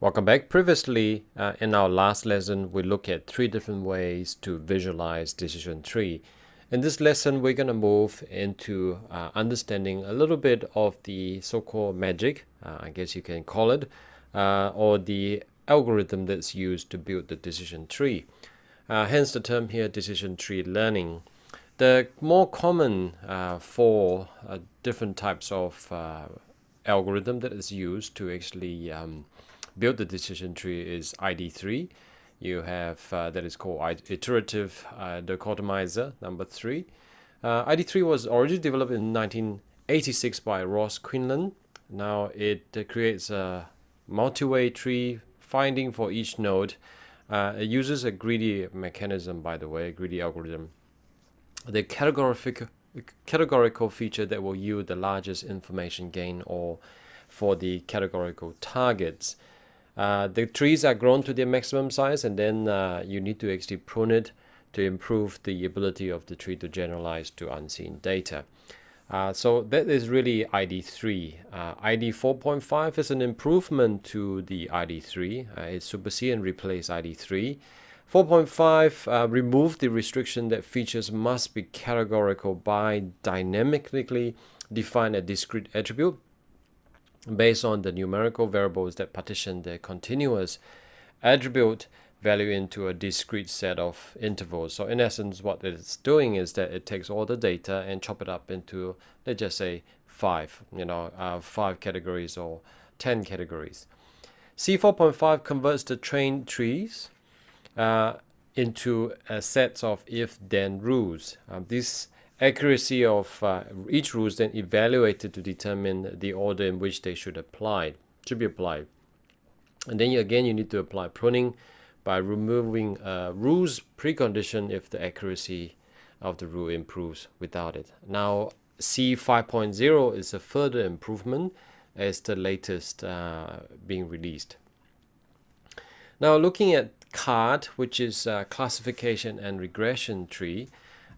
Welcome back. Previously, in our last lesson, we looked at 3 different ways to visualize decision tree. In this lesson, we're going to move into understanding a little bit of the so-called magic, I guess you can call it, or the algorithm that's used to build the decision tree. Hence the term here, decision tree learning. The more common for different types of algorithm that is used to actually build the decision tree is ID3. You have that is called iterative dichotomizer number 3. ID3 was originally developed in 1986 by Ross Quinlan. Now it creates a multi-way tree finding for each node. It uses a greedy mechanism, by the way, a greedy algorithm. The categorical feature that will yield the largest information gain or for the categorical targets. The trees are grown to their maximum size, and then you need to actually prune it to improve the ability of the tree to generalize to unseen data. So that is really ID3. ID 4.5 is an improvement to the ID3. It supersedes and replaces ID3. 4.5 removed the restriction that features must be categorical by dynamically define a discrete attribute based on the numerical variables that partition the continuous attribute value into a discrete set of intervals. So in essence, what it's doing is that it takes all the data and chop it up into, let's just say 5 categories or 10 categories. C4.5 converts the trained trees into a set of if-then rules. This accuracy of each rule is then evaluated to determine the order in which they should be applied. And then you need to apply pruning by removing rules precondition if the accuracy of the rule improves without it. Now C5.0 is a further improvement as the latest being released. Now looking at CARD, which is classification and regression tree,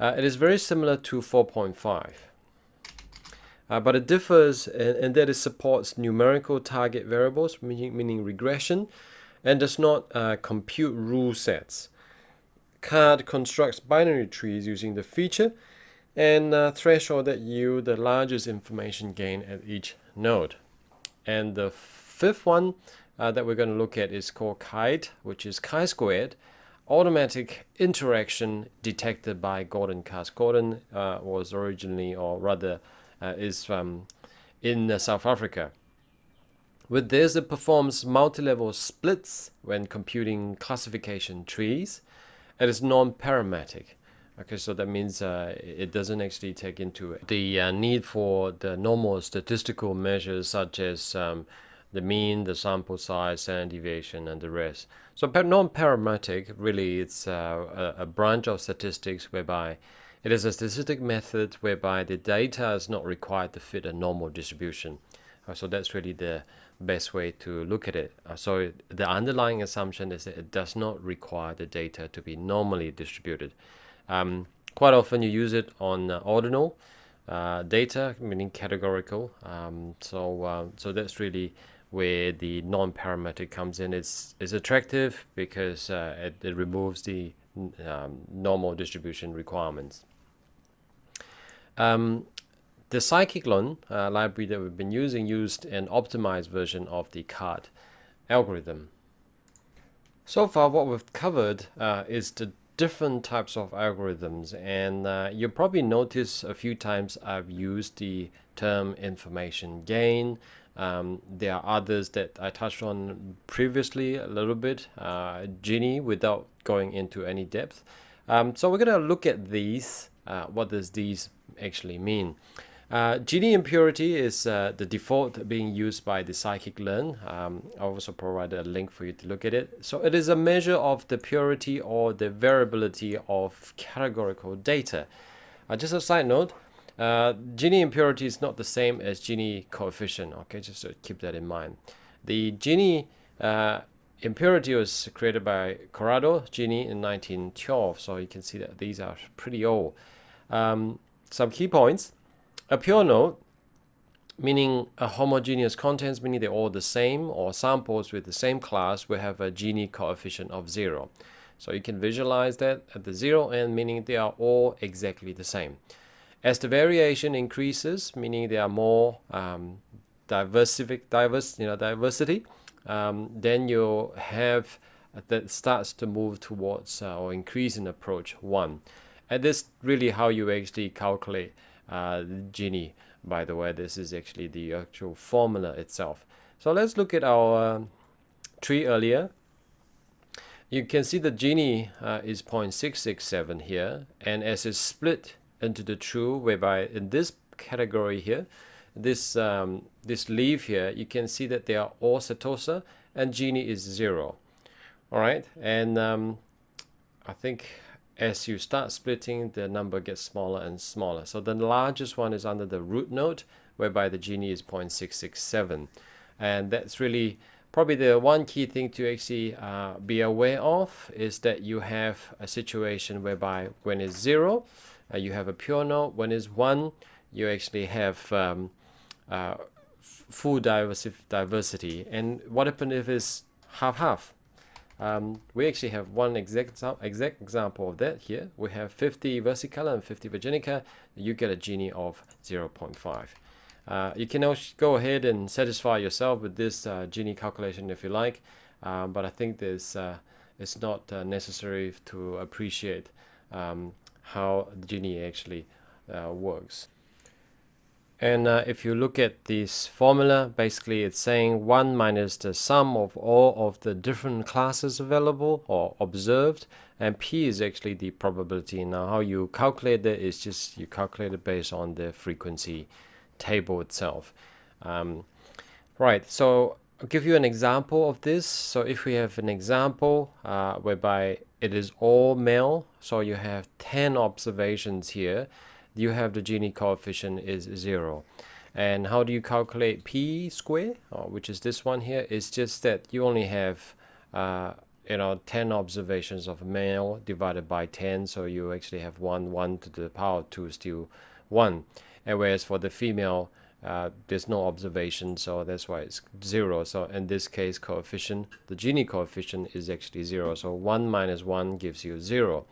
it is very similar to 4.5, but it differs in that it supports numerical target variables, meaning regression, and does not compute rule sets. CARD constructs binary trees using the feature and threshold that yield the largest information gain at each node. And the fifth one that we're going to look at is called KITE, which is chi-squared, automatic interaction detected by Gordon Cars. Gordon was originally, or rather is in South Africa. With this, it performs multi-level splits when computing classification trees. It is non-parametric. Okay, so that means it doesn't actually take into the need for the normal statistical measures such as the mean, the sample size, standard deviation, and the rest. So non-parametric, really, it's a branch of statistics whereby it is a statistic method whereby the data is not required to fit a normal distribution. So that's really the best way to look at it. So the underlying assumption is that it does not require the data to be normally distributed. Quite often you use it on ordinal data, meaning categorical. So that's really where the non-parametric comes in. It's attractive because it removes the normal distribution requirements. The scikit-learn library that we've been used an optimized version of the CARD algorithm. So far what we've covered is the different types of algorithms, and you'll probably notice a few times I've used the term information gain. There are others that I touched on previously a little bit, Gini, without going into any depth. So we're going to look at these. What does these actually mean? Gini impurity is the default being used by the scikit-learn. I'll also provide a link for you to look at it. So it is a measure of the purity or the variability of categorical data. Just a side note, Gini impurity is not the same as Gini coefficient. Okay, just to keep that in mind. The Gini impurity was created by Corrado Gini in 1912, so you can see that these are pretty old. Some key points. A pure node meaning a homogeneous contents, meaning they're all the same, or samples with the same class will have a Gini coefficient of 0. So you can visualize that at the 0 end, meaning they are all exactly the same. As the variation increases, meaning there are more diversity, then you have that starts to move towards or increase in approach 1. And this really how you actually calculate Gini. By the way, this is actually the actual formula itself. So let's look at our tree earlier. You can see the Gini is 0.667 here, and as it's split into the true, whereby in this category here, this leaf here, you can see that they are all setosa and Gini is 0. All right, and I think as you start splitting, the number gets smaller and smaller. So the largest one is under the root node, whereby the Gini is 0.667, and that's really probably the one key thing to actually be aware of, is that you have a situation whereby when it's 0, you have a pure node. When it's 1, you actually have full diversity. And what happens if it's half-half? We actually have one exact example of that here. We have 50 versicolor and 50 virginica. You get a Gini of 0.5. You can also go ahead and satisfy yourself with this Gini calculation if you like, but I think this it's not necessary to appreciate how Gini actually works. And if you look at this formula, basically it's saying 1 minus the sum of all of the different classes available or observed, and P is actually the probability. Now how you calculate that is just you calculate it based on the frequency table itself. Right, so I'll give you an example of this. So if we have an example whereby it is all male, so you have 10 observations here, you have the Gini coefficient is 0. And how do you calculate P square, which is this one here? It's just that you only have 10 observations of male divided by 10, so you actually have 1 to the power of 2 is still 1. And whereas for the female, there's no observation, so that's why it's 0. So in this case, coefficient, the Gini coefficient is actually 0. So 1 minus 1 gives you 0.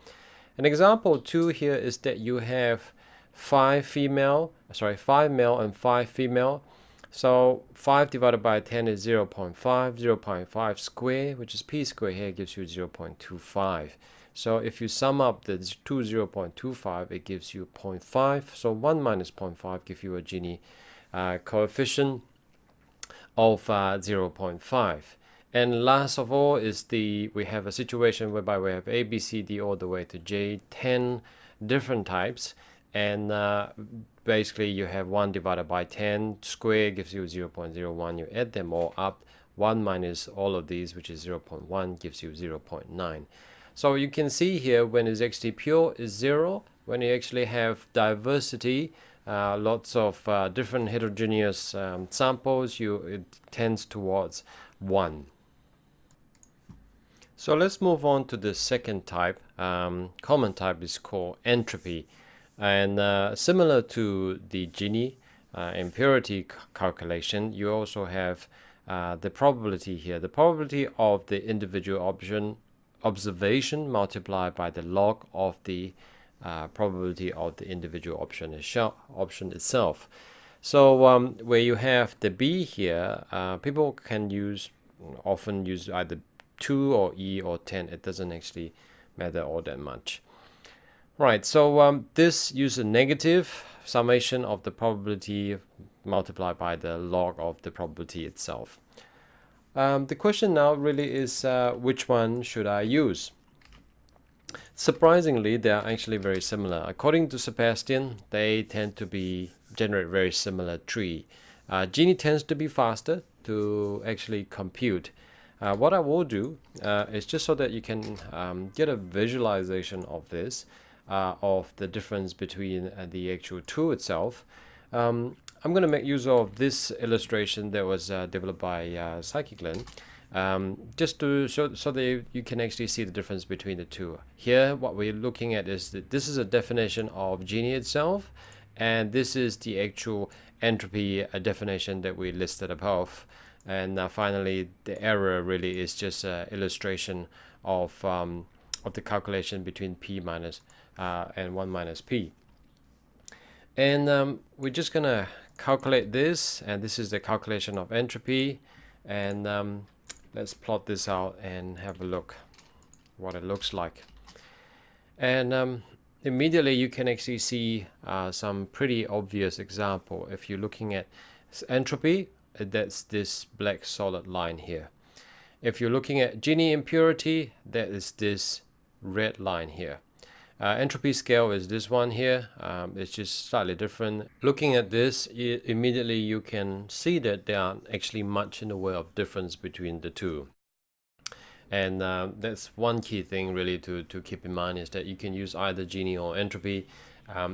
An example 2 here is that you have 5 male and 5 female. So 5 divided by 10 is 0.5. 0.5 square, which is P square here, gives you 0.25. So if you sum up the two 0.25, it gives you 0.5. So 1 minus 0.5 gives you a Gini coefficient of 0.5. And last of all is we have a situation whereby we have A, B, C, D all the way to J, 10 different types. And basically you have 1 divided by 10 square gives you 0.01. You add them all up. 1 minus all of these, which is 0.1, gives you 0.9. So you can see here when it's actually pure is 0. When you actually have diversity, lots of different heterogeneous samples, it tends towards 1. So let's move on to the second type. Common type is called entropy. And similar to the Gini impurity calculation, you also have the probability here. The probability of the individual observation multiplied by the log of the probability of the individual option itself. So where you have the B here, people can often use either 2 or E or 10. It doesn't actually matter all that much. Right, so this uses a negative summation of the probability multiplied by the log of the probability itself. The question now really is which one should I use? Surprisingly, they are actually very similar. According to Sebastian, they tend to generate very similar tree. Gini tends to be faster to actually compute. What I will do is just so that you can get a visualization of this, of the difference between the actual tool itself. I'm going to make use of this illustration that was developed by Scikit-Learn, just to show so that you can actually see the difference between the two. Here, what we're looking at is that this is a definition of Gini itself, and this is the actual entropy definition that we listed above. And finally, the error really is just an illustration of the calculation between p minus and 1 minus p. And we're just gonna calculate this, and this is the calculation of entropy. And let's plot this out and have a look what it looks like. And immediately you can actually see some pretty obvious example. If you're looking at entropy, that's this black solid line here. If you're looking at Gini impurity, that is this red line here. Entropy scale is this one here. It's just slightly different. Looking at this, immediately you can see that there aren't actually much in the way of difference between the two. And that's one key thing really to keep in mind, is that you can use either Gini or entropy.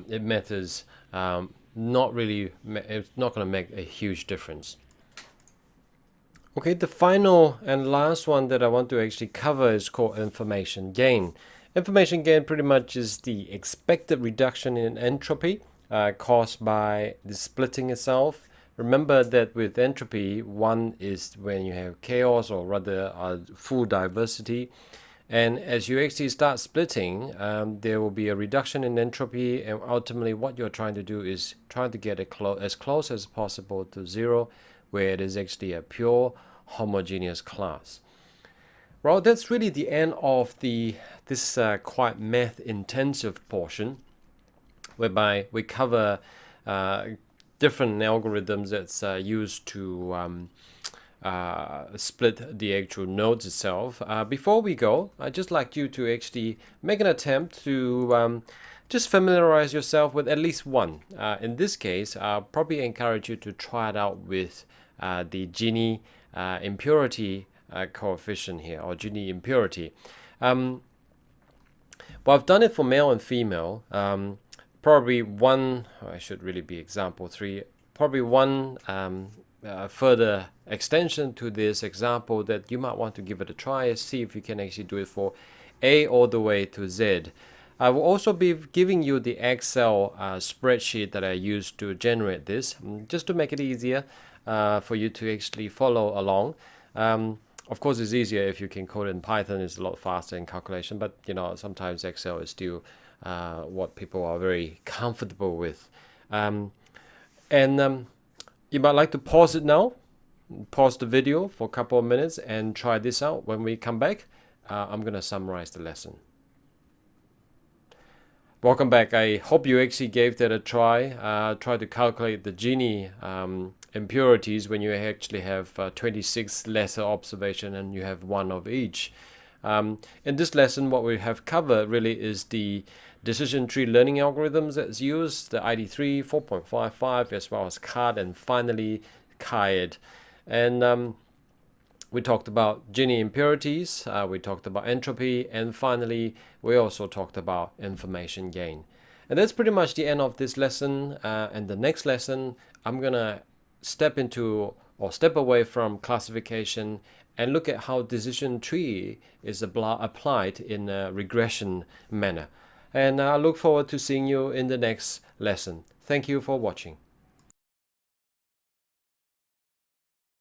It matters not really, it's not going to make a huge difference. Okay, the final and last one that I want to actually cover is called information gain. Information gain pretty much is the expected reduction in entropy caused by the splitting itself. Remember that with entropy, one is when you have chaos, or rather full diversity. And as you actually start splitting, there will be a reduction in entropy, and ultimately what you're trying to do is trying to get as close as possible to zero, where it is actually a pure homogeneous class. Well, that's really the end of this quite math-intensive portion, whereby we cover different algorithms that's used to split the actual nodes itself. Before we go, I'd just like you to actually make an attempt to just familiarize yourself with at least one. In this case, I'll probably encourage you to try it out with the Gini impurity coefficient here, or Gini impurity. Well, I've done it for male and female. Probably one, I should really be example 3, probably one further extension to this example that you might want to give it a try, see if you can actually do it for A all the way to Z. I will also be giving you the Excel spreadsheet that I used to generate this, just to make it easier for you to actually follow along. Of course, it's easier if you can code in Python. It's a lot faster in calculation, but you know, sometimes Excel is still what people are very comfortable with. You might like to pause it now, pause the video for a couple of minutes and try this out. When we come back, I'm going to summarize the lesson. Welcome back. I hope you actually gave that a try. Try to calculate the Gini impurities when you actually have 26 lesser observation and you have one of each. In this lesson, what we have covered really is the decision tree learning algorithms that's used, the ID3, 4.55, as well as CAD, and finally CAID. And we talked about Gini impurities, we talked about entropy, and finally we also talked about information gain. And that's pretty much the end of this lesson. And the next lesson, I'm gonna step into or step away from classification and look at how decision tree is applied in a regression manner. And I look forward to seeing you in the next lesson. Thank you for watching.